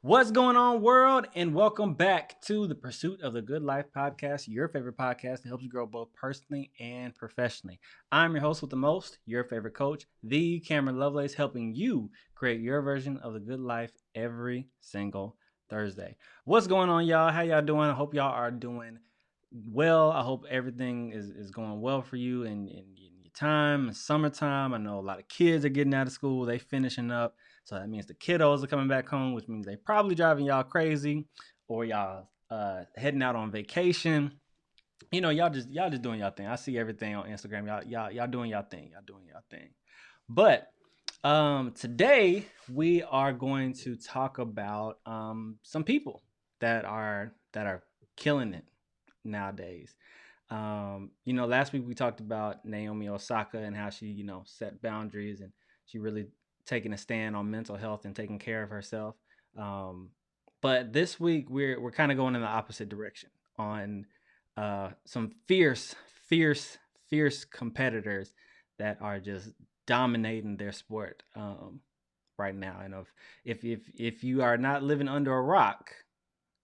What's going on, world? And welcome back to the Pursuit of the Good Life podcast, your favorite podcast that helps you grow both personally and professionally. I'm your host with the most, your favorite coach, the Kameron Lovelace, helping you create your version of the good life every single Thursday. What's going on, y'all? How y'all doing? I hope y'all are doing well. I hope everything is going well for you in your time, summertime. I know a lot of kids are getting out of school, they finishing up. So that means the kiddos are coming back home, which means they probably driving y'all crazy, or y'all heading out on vacation. You know, y'all just doing y'all thing. I see everything on Instagram. Y'all doing y'all thing. Y'all doing y'all thing. But today we are going to talk about some people that are killing it nowadays. Last week we talked about Naomi Osaka and how she, set boundaries and she really taking a stand on mental health and taking care of herself. But this week we're kind of going in the opposite direction on some fierce competitors that are just dominating their sport right now. And if you are not living under a rock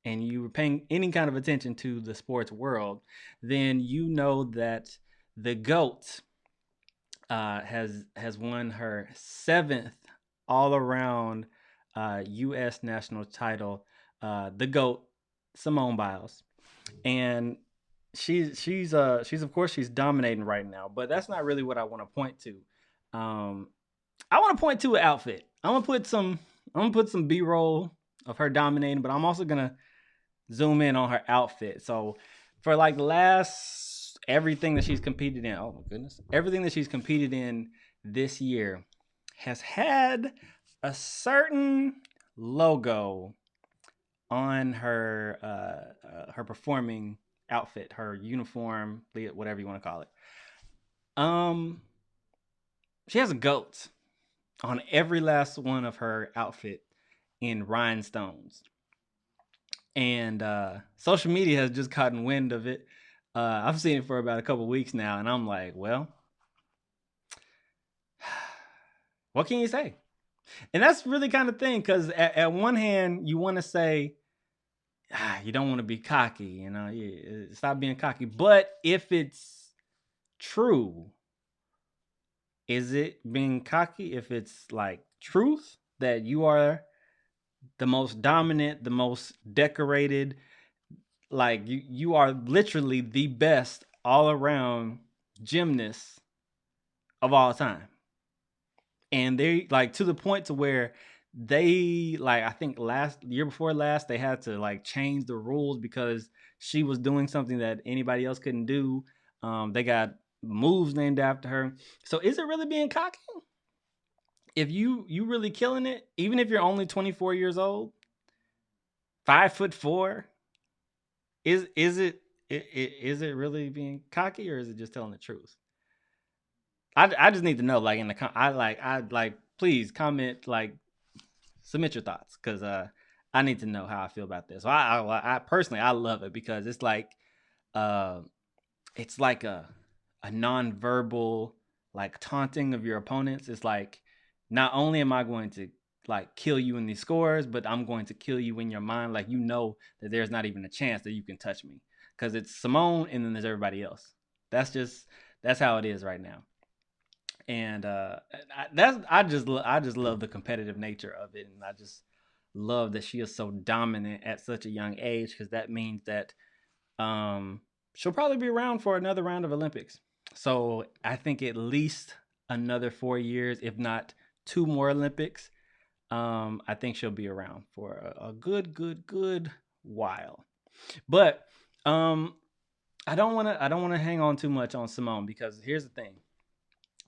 and you were paying any kind of attention to the sports world, then you know that the GOAT has won her seventh all around U.S. national title. The GOAT, Simone Biles, and she's of course she's dominating right now. But that's not really what I want to point to. I want to point to an outfit. I'm gonna put some B-roll of her dominating, but I'm also gonna zoom in on her outfit. So for like the last everything that she's competed in, oh my goodness, everything that she's competed in this year has had a certain logo on her performing outfit, her uniform, whatever you want to call it. Um, she has a goat on every last one of her outfit in rhinestones, and social media has just gotten wind of it. I've seen it for about a couple weeks now, and I'm like, well, what can you say? And that's really kind of thing, because at one hand, you want to say, you don't want to be cocky, stop being cocky. But if it's true, is it being cocky if it's like truth that you are the most dominant, the most decorated, like you are literally the best all around gymnast of all time? And they like to the point to where they like, I think last year before last, they had to like change the rules because she was doing something that anybody else couldn't do. They got moves named after her. So is it really being cocky if you really killing it, even if you're only 24 years old, 5'4"? Is it really being cocky, or is it just telling the truth? I just need to know, like, in the I like please comment, like, submit your thoughts, because I need to know how I feel about this. So I personally, I love it because uh it's like a non-verbal, like, taunting of your opponents. It's like, not only am I going to like kill you in these scores, but I'm going to kill you in your mind. Like, that there's not even a chance that you can touch me, because it's Simone and then there's everybody else. That's how it is right now. And I just love the competitive nature of it, and I just love that she is so dominant at such a young age, because that means that she'll probably be around for another round of Olympics. So I think at least another 4 years, if not two more Olympics. I think she'll be around for a good while. But um, I don't want to hang on too much on Simone, because here's the thing: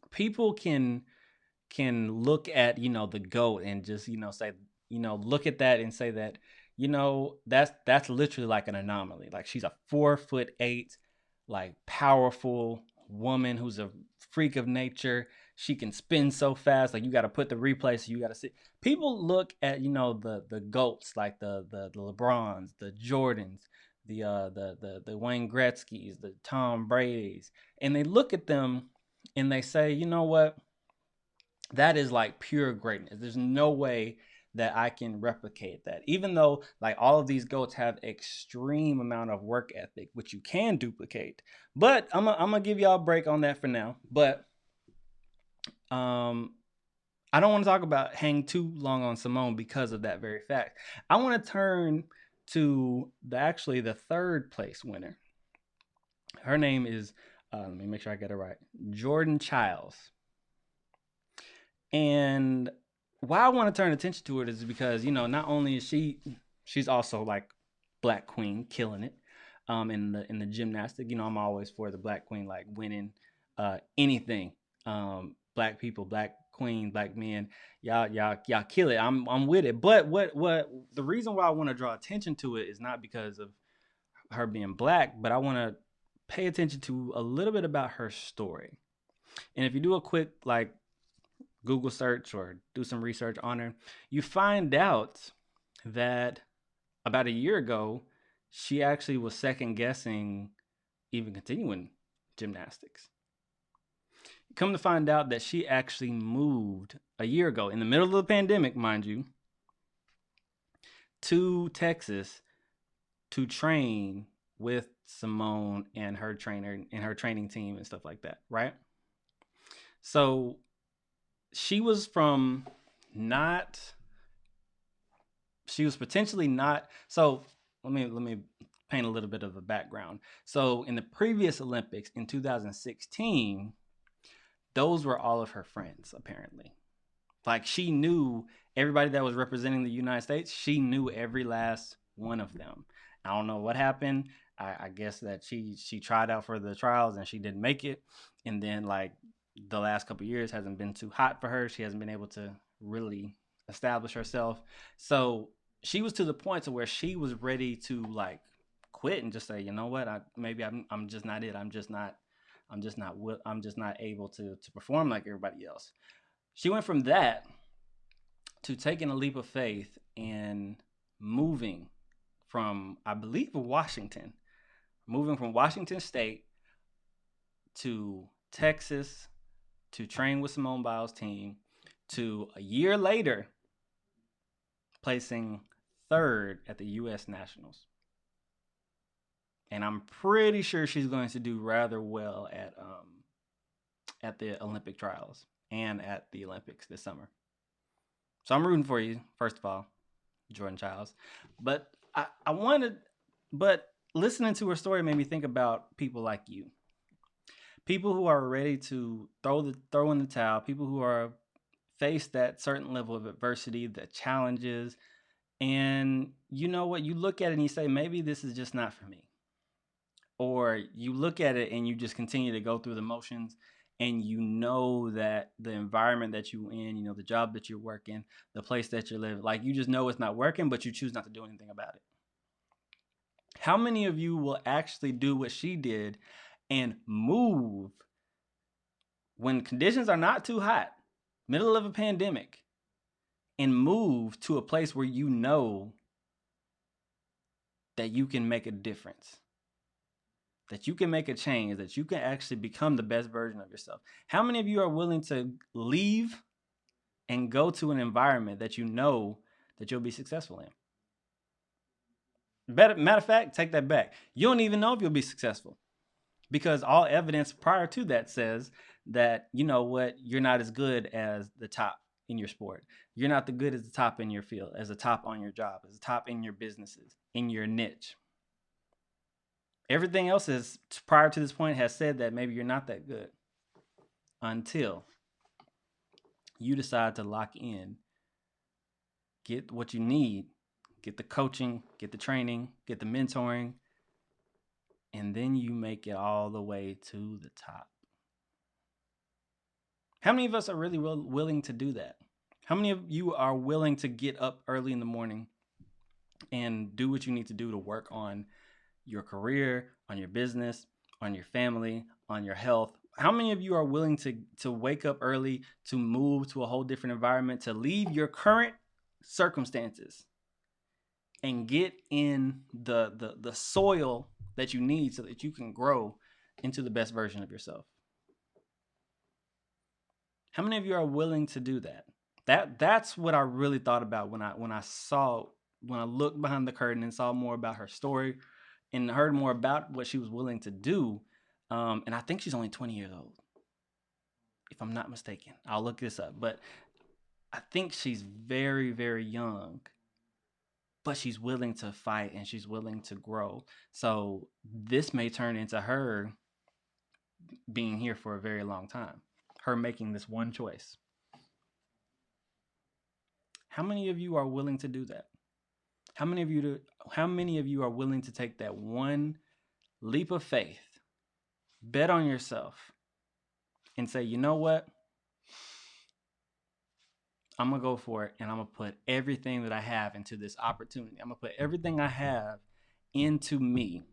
people can look at, the goat and just, say, look at that and say that, that's literally like an anomaly. Like, she's a 4'8", like, powerful woman who's a freak of nature. She can spin so fast, like, you got to put the replay, so you got to see. People look at, the goats, like the LeBrons, the Jordans, the Wayne Gretzky's, the Tom Brady's, and they look at them and they say, you know what, that is like pure greatness. There's no way that I can replicate that. Even though like all of these goats have extreme amount of work ethic, which you can duplicate. But I'm gonna give y'all a break on that for now. But um I don't want to talk about hang too long on Simone because of that very fact. I want to turn to the third place winner. Her name is let me make sure I get it right. Jordan Childs. And why I want to turn attention to it is because, not only is she's also like Black Queen killing it in the gymnastic. I'm always for the Black Queen like winning anything. Black people, Black Queen, Black men, y'all kill it. I'm with it. But what the reason why I want to draw attention to it is not because of her being Black, but I want to pay attention to a little bit about her story. And if you do a quick like Google search or do some research on her, you find out that about a year ago, she actually was second guessing even continuing gymnastics. Come to find out that she actually moved a year ago, in the middle of the pandemic, mind you, to Texas to train with Simone and her trainer and her training team and stuff like that, right? So she was from not she was potentially not so let me paint a little bit of a background. So in the previous Olympics in 2016, those were all of her friends apparently. Like she knew everybody that was representing the United States. She knew every last one of them. I don't know what happened. I guess that she tried out for the trials and she didn't make it. And then like the last couple of years hasn't been too hot for her. She hasn't been able to really establish herself. So she was to the point to where she was ready to like quit and just say, you know what, I'm just not it. I'm just not able to perform like everybody else. She went from that to taking a leap of faith and moving from, I believe, moving from Washington State to Texas to train with Simone Biles' team, to a year later placing third at the U.S. Nationals. And I'm pretty sure she's going to do rather well at the Olympic trials and at the Olympics this summer. So I'm rooting for you, first of all, Jordan Childs. But but listening to her story made me think about people like you. People who are ready to throw in the towel, people who are faced that certain level of adversity, the challenges, and you know what, you look at it and you say, maybe this is just not for me. Or you look at it and you just continue to go through the motions, and you know that the environment that you're in, the job that you're working, the place that you're living, like you just know it's not working, but you choose not to do anything about it. How many of you will actually do what she did and move when conditions are not too hot, middle of a pandemic, and move to a place where you know that you can make a difference, that you can make a change, that you can actually become the best version of yourself? How many of you are willing to leave and go to an environment that you know that you'll be successful in? Matter of fact, take that back. You don't even know if you'll be successful, because all evidence prior to that says that, you know what, you're not as good as the top in your sport. You're not the good as the top in your field, as the top on your job, as the top in your businesses, in your niche. Everything else is prior to this point has said that maybe you're not that good until you decide to lock in, get what you need, get the coaching, get the training, get the mentoring, and then you make it all the way to the top. How many of us are really willing to do that? How many of you are willing to get up early in the morning and do what you need to do to work on your career, on your business, on your family, on your health? How many of you are willing to wake up early, to move to a whole different environment, to leave your current circumstances and get in the soil that you need so that you can grow into the best version of yourself? How many of you are willing to do that? That's what I really thought about when I looked behind the curtain and saw more about her story and heard more about what she was willing to do. And I think she's only 20 years old, if I'm not mistaken. I'll look this up, but I think she's very, very young, but she's willing to fight and she's willing to grow. So this may turn into her being here for a very long time, her making this one choice. How many of you are willing to do that? How many of you how many of you are willing to take that one leap of faith, bet on yourself, and say, you know what? I'm gonna go for it and I'm gonna put everything that I have into this opportunity. I'm gonna put everything I have into me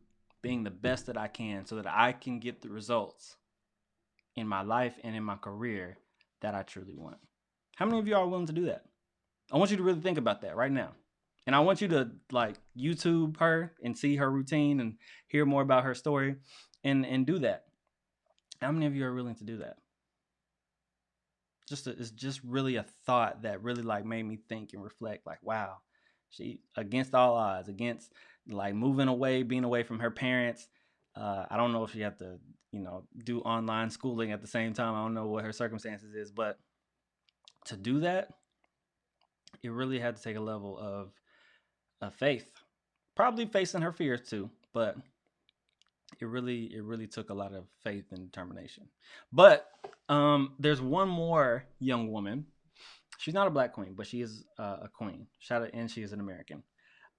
being the best that I can so that I can get the results in my life and in my career that I truly want. How many of you are willing to do that? I want you to really think about that right now. And I want you to like YouTube her and see her routine and hear more about her story and do that. How many of you are willing to do that? It's just really a thought that really like made me think and reflect like, wow, she against all odds, against like moving away, being away from her parents. I don't know if she had to, do online schooling at the same time. I don't know what her circumstances is, but to do that, it really had to take a level of faith, probably facing her fears too, but it really took a lot of faith and determination. But there's one more young woman. She's not a black queen, but she is a queen. Shout out, and she is an American.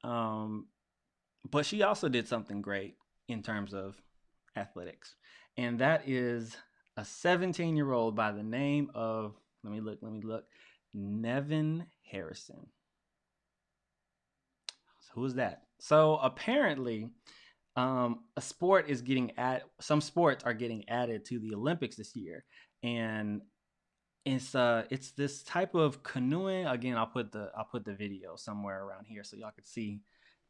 Um, but she also did something great in terms of athletics, and that is a 17-year-old by the name of let me look, Nevin Harrison. So who is that? So apparently, a sport is getting some sports are getting added to the Olympics this year, and it's this type of canoeing. Again, I'll put the video somewhere around here so y'all can see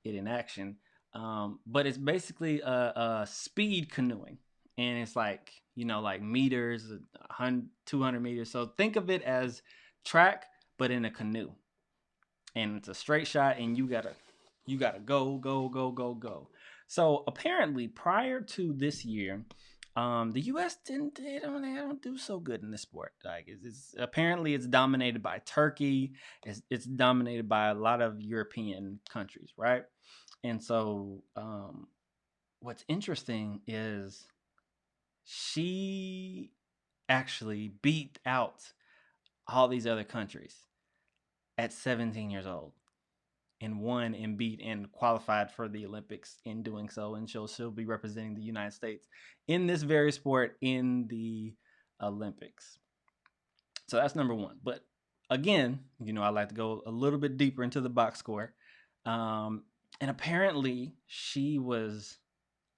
it in action. But it's basically a speed canoeing, and it's like like meters, 100, 200 meters. So think of it as track, but in a canoe, and it's a straight shot, and you gotta go, go, go, go, go. So apparently, prior to this year, the U.S. they don't do so good in this sport. Like it's apparently it's dominated by Turkey. It's dominated by a lot of European countries, right? And so, what's interesting is she actually beat out all these other countries at 17 years old and won and beat and qualified for the Olympics in doing so. And she'll be representing the United States in this very sport in the Olympics. So that's number one. But again, I like to go a little bit deeper into the box score. And apparently she was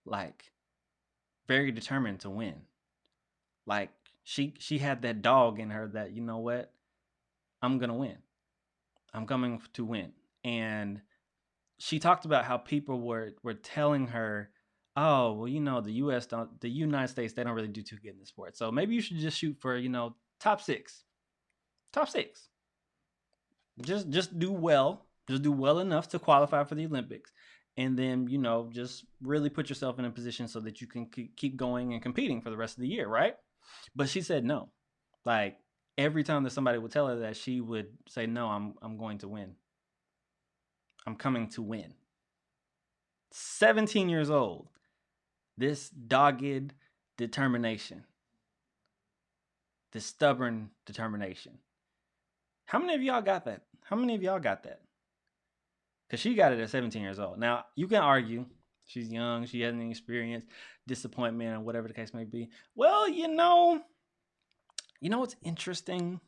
like very determined to win. Like she had that dog in her that, you know what? I'm going to win. I'm coming to win. And she talked about how people were telling her, "Oh, well, the United States, they don't really do too good in the sport. So maybe you should just shoot for, top 6. Top 6. Just do well. Just do well enough to qualify for the Olympics. And then, just really put yourself in a position so that you can keep going and competing for the rest of the year, right?" But she said no. Like every time that somebody would tell her that, she would say, "No, I'm going to win. I'm coming to win." 17 years old. This dogged determination. This stubborn determination. How many of y'all got that? How many of y'all got that? Because she got it at 17 years old. Now, you can argue she's young, she hasn't experienced disappointment or whatever the case may be. Well, what's interesting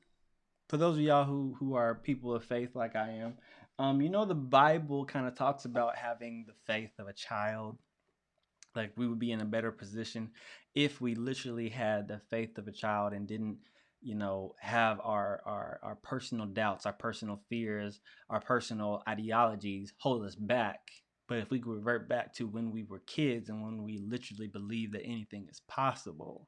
for those of y'all who are people of faith like I am. The Bible kind of talks about having the faith of a child. Like we would be in a better position if we literally had the faith of a child and didn't, have our personal doubts, our personal fears, our personal ideologies hold us back. But if we could revert back to when we were kids and when we literally believed that anything is possible,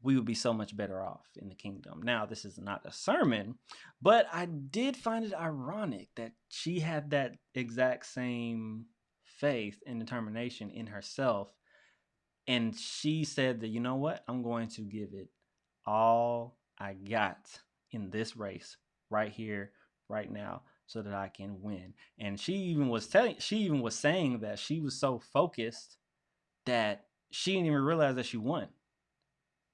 we would be so much better off in the kingdom. Now, this is not a sermon, but I did find it ironic that she had that exact same faith and determination in herself. And she said that, you know what? I'm going to give it all I got in this race right here, right now, so that I can win. And she even was saying that she was so focused that she didn't even realize that she won.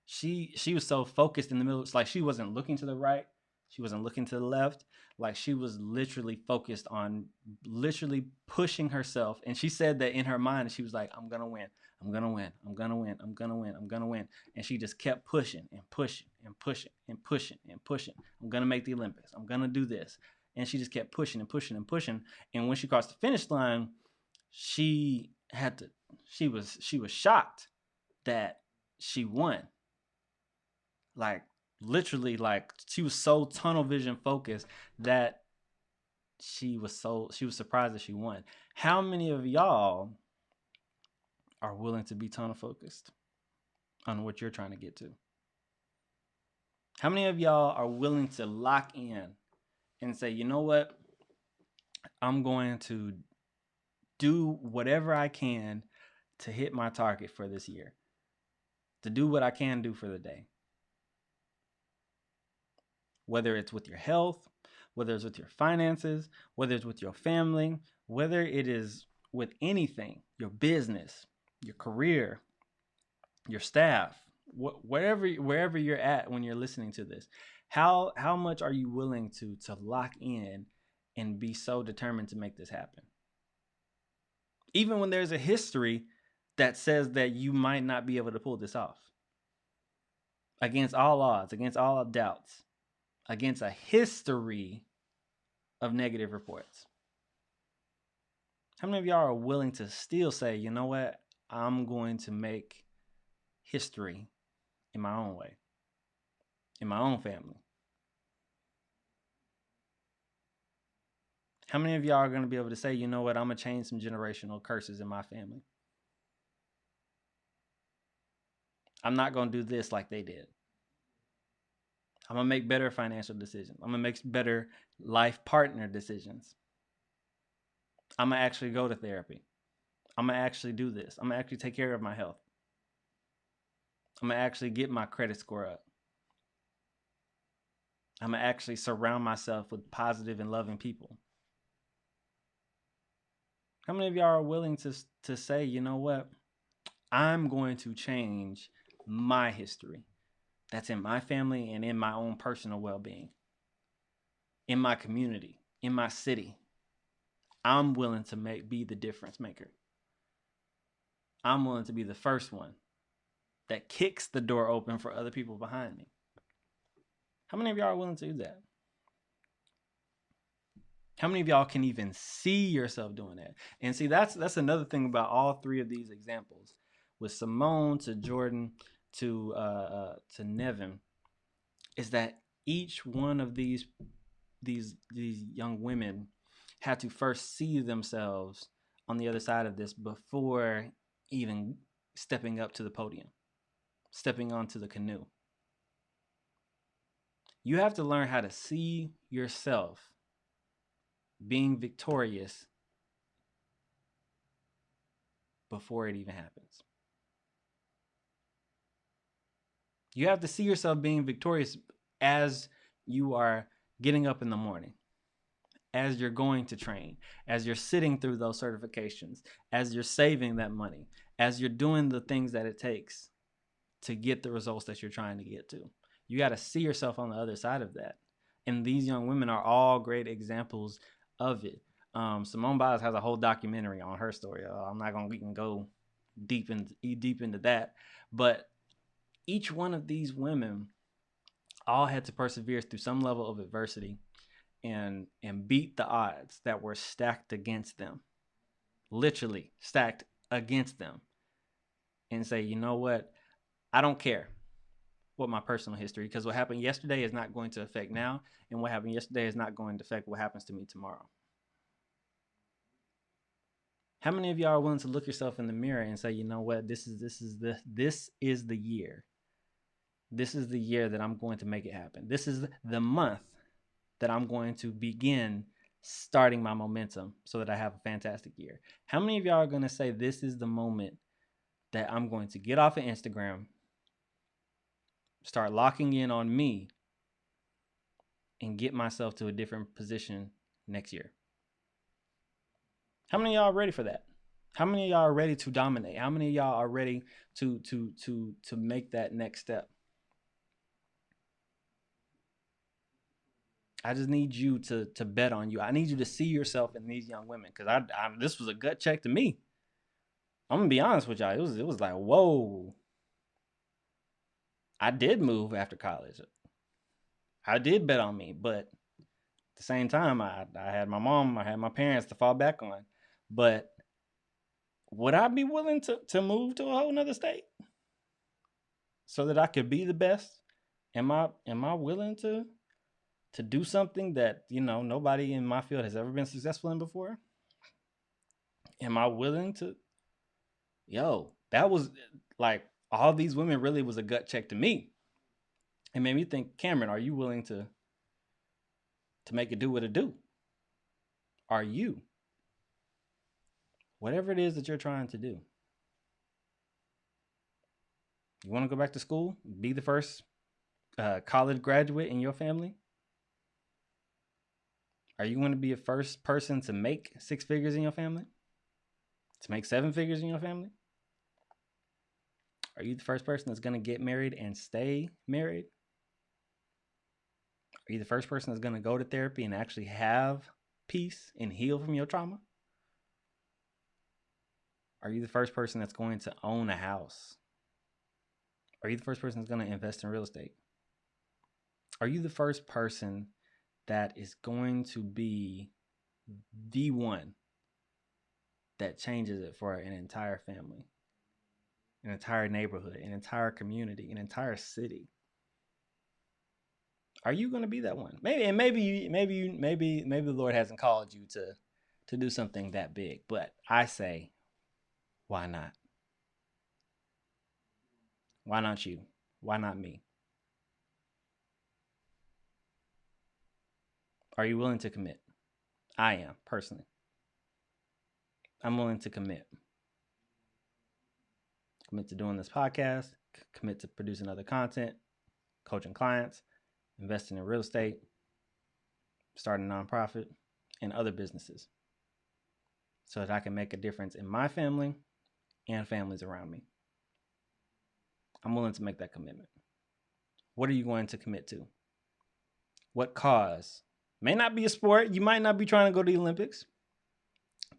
She was so focused in the middle. It's like she wasn't looking to the right, she wasn't looking to the left. Like she was literally focused on literally pushing herself. And she said that in her mind, she was like, I'm gonna win, I'm gonna win, I'm gonna win, I'm gonna win, I'm gonna win. And she just kept pushing and pushing and pushing and pushing and pushing. I'm gonna make the Olympics, I'm gonna do this. And she just kept pushing and pushing and pushing. And when she crossed the finish line, she had to she was shocked that she won. Like literally, like she was so tunnel vision focused that she was surprised that she won. How many of y'all are willing to be tunnel focused on what you're trying to get to? How many of y'all are willing to lock in and say, you know what, I'm going to do whatever I can to hit my target for this year, to do what I can do for the day? Whether it's with your health, whether it's with your finances, whether it's with your family, whether it is with anything, your business, your career, your staff, wherever you're at when you're listening to this, how much are you willing to lock in and be so determined to make this happen? Even when there's a history that says that you might not be able to pull this off. Against all odds, against all doubts, against a history of negative reports. How many of y'all are willing to still say, you know what, I'm going to make history in my own way, in my own family? How many of y'all are going to be able to say, you know what, I'm going to change some generational curses in my family? I'm not going to do this like they did. I'm going to make better financial decisions. I'm going to make better life partner decisions. I'm going to actually go to therapy. I'm going to actually do this. I'm going to actually take care of my health. I'm going to actually get my credit score up. I'm going to actually surround myself with positive and loving people. How many of y'all are willing to say, you know what, I'm going to change my history that's in my family and in my own personal well-being, in my community, in my city? I'm willing to be the difference maker. I'm willing to be the first one that kicks the door open for other people behind me. How many of y'all are willing to do that? How many of y'all can even see yourself doing that? And see, that's another thing about all three of these examples, with Simone to Jordan to Nevin, is that each one of these young women had to first see themselves on the other side of this before even stepping up to the podium, stepping onto the canoe. You have to learn how to see yourself being victorious before it even happens. You have to see yourself being victorious as you are getting up in the morning, as you're going to train, as you're sitting through those certifications, as you're saving that money, as you're doing the things that it takes to get the results that you're trying to get to. You got to see yourself on the other side of that. And these young women are all great examples of it. Simone Biles has a whole documentary on her story. I'm not going to even go deep into that. But each one of these women all had to persevere through some level of adversity and beat the odds that were stacked against them, literally stacked against them, and say, you know what, I don't care what my personal history, because what happened yesterday is not going to affect now, and what happened yesterday is not going to affect what happens to me tomorrow. How many of y'all are willing to look yourself in the mirror and say, you know what, this is the year This is the year that I'm going to make it happen. This is the month that I'm going to begin starting my momentum so that I have a fantastic year. How many of y'all are going to say this is the moment that I'm going to get off of Instagram, start locking in on me, and get myself to a different position next year? How many of y'all are ready for that? How many of y'all are ready to dominate? How many of y'all are ready to make that next step? I just need you to bet on you. I need you to see yourself in these young women, because I this was a gut check to me. I'm gonna be honest with y'all. It was like, whoa. I did move after college. I did bet on me, but at the same time, I had my mom, I had my parents to fall back on. But would I be willing to move to a whole nother state so that I could be the best? Am I willing to do something that, nobody in my field has ever been successful in before? Am I willing to? That was like, all these women really was a gut check to me. It made me think, Kameron, are you willing to make it do what it do? Are you? Whatever it is that you're trying to do. You want to go back to school, be the first college graduate in your family? Are you going to be a first person to make 6 figures in your family? To make 7 figures in your family? Are you the first person that's going to get married and stay married? Are you the first person that's going to go to therapy and actually have peace and heal from your trauma? Are you the first person that's going to own a house? Are you the first person that's going to invest in real estate? Are you the first person that is going to be the one that changes it for an entire family, an entire neighborhood, an entire community, an entire city? Are you going to be that one? Maybe the Lord hasn't called you to do something that big, but I say, why not? Why not you? Why not me? Are you willing to commit? I am, personally. I'm willing to commit. Commit to doing this podcast, commit to producing other content, coaching clients, investing in real estate, starting a nonprofit, and other businesses, so that I can make a difference in my family and families around me. I'm willing to make that commitment. What are you going to commit to? What cause? May not be a sport. You might not be trying to go to the Olympics.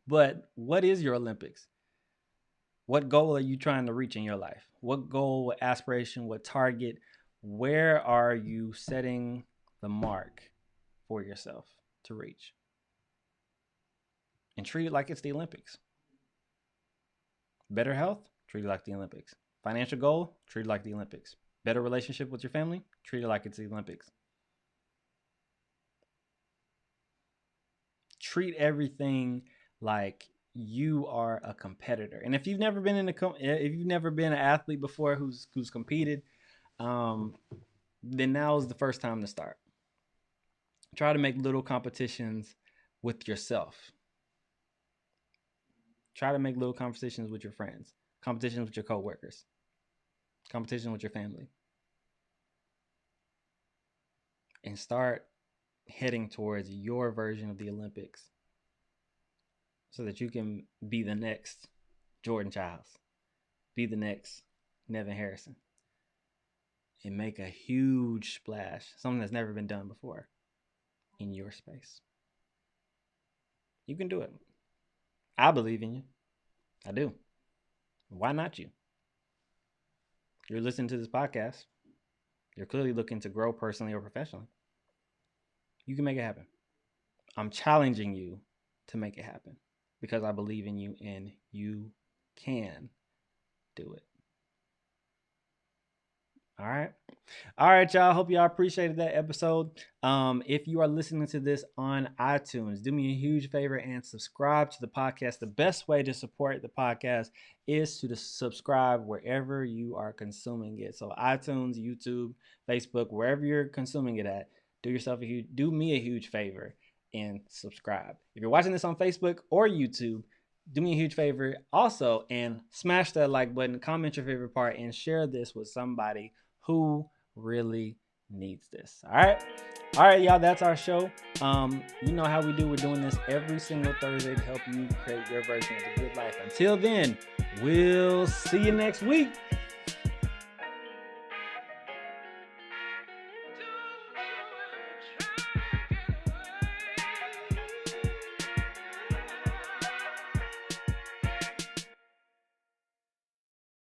But what is your Olympics? What goal are you trying to reach in your life? What goal, what aspiration, what target? Where are you setting the mark for yourself to reach? And treat it like it's the Olympics. Better health? Treat it like the Olympics. Financial goal? Treat it like the Olympics. Better relationship with your family? Treat it like it's the Olympics. Treat everything like you are a competitor. And if you've never been an athlete before who's competed, then now is the first time to start. Try to make little competitions with yourself. Try to make little competitions with your friends, competitions with your coworkers, competition with your family, and start heading towards your version of the Olympics, so that you can be the next Jordan Childs, be the next Nevin Harrison, and make a huge splash, something that's never been done before in your space. You can do it. I believe in you. I do. Why not you? You're listening to this podcast. You're clearly looking to grow personally or professionally. You can make it happen. I'm challenging you to make it happen, because I believe in you and you can do it. All right. All right, y'all. Hope y'all appreciated that episode. If you are listening to this on iTunes, do me a huge favor and subscribe to the podcast. The best way to support the podcast is to subscribe wherever you are consuming it. So iTunes, YouTube, Facebook, wherever you're consuming it at, do me a huge favor and subscribe. If you're watching this on Facebook or YouTube, do me a huge favor also and smash that like button, comment your favorite part, and share this with somebody who really needs this. All right, y'all, that's our show. You know how we do. We're doing this every single Thursday to help you create your version of the good life. Until then, we'll see you next week.